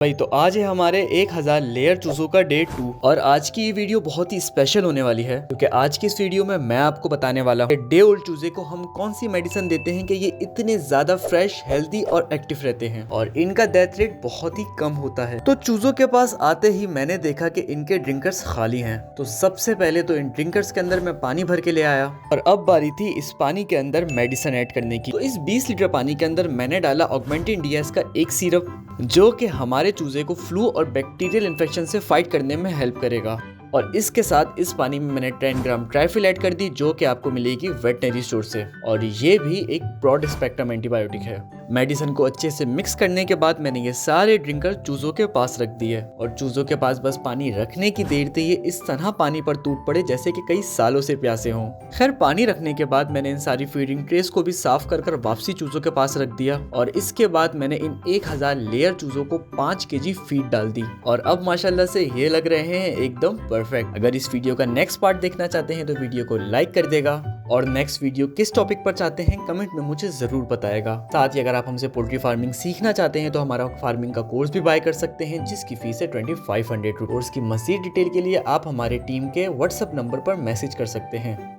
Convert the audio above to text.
भाई तो आज है हमारे 1000 लेयर चूजों का डे 2 और आज की ये वीडियो बहुत ही स्पेशल होने वाली है क्योंकि आज की इस वीडियो में मैं आपको बताने वाला हूँ डे ओल्ड चूजे को हम कौन सी मेडिसिन देते हैं कि ये इतने ज्यादा फ्रेश, हेल्दी और एक्टिव रहते हैं और इनका डेथ रेट बहुत ही कम होता है। तो चूजों के पास आते ही मैंने देखा कि इनके ड्रिंकर्स खाली हैं। तो सबसे पहले तो इन ड्रिंकर्स के अंदर मैं पानी भर के ले आया और अब बारी थी इस पानी के अंदर मेडिसिन ऐड करने की। तो इस 20 लीटर पानी के अंदर मैंने डाला ऑगमेंटिन डीएस का एक सिरप जो कि हमारे चूजे को फ्लू और बैक्टीरियल इन्फेक्शन से फाइट करने में हेल्प करेगा। और इसके साथ इस पानी में मैंने 10 ग्राम ट्राइफिल ऐड कर दी जो कि आपको मिलेगी वेटनरी स्टोर से और ये भी एक ब्रॉड स्पेक्ट्रम एंटीबायोटिक है। मेडिसिन को अच्छे से मिक्स करने के बाद मैंने ये सारे ड्रिंकर चूजों के पास रख दिए और चूजों के पास बस पानी रखने की देर थी ये इस तरह पानी पर टूट पड़े जैसे कि कई सालों से प्यासे हों। खैर पानी रखने के बाद मैंने इन सारी फीडिंग ट्रेस को भी साफ कर वापसी चूजों के पास रख दिया और इसके बाद मैंने इन 1000 लेयर चूजों को 5 केजी फीड डाल दी और अब माशाल्लाह से ये लग रहे हैं एकदम परफेक्ट। अगर इस वीडियो का नेक्स्ट पार्ट देखना चाहते हैं तो वीडियो को लाइक कर देगा और नेक्स्ट वीडियो किस टॉपिक पर चाहते हैं कमेंट में मुझे जरूर बताएगा। साथ ही अगर आप हमसे पोल्ट्री फार्मिंग सीखना चाहते हैं तो हमारा फार्मिंग का कोर्स भी बाय कर सकते हैं जिसकी फीस है 2500 कोर्स की मजीद डिटेल के लिए आप हमारे टीम के व्हाट्सएप नंबर पर मैसेज कर सकते हैं।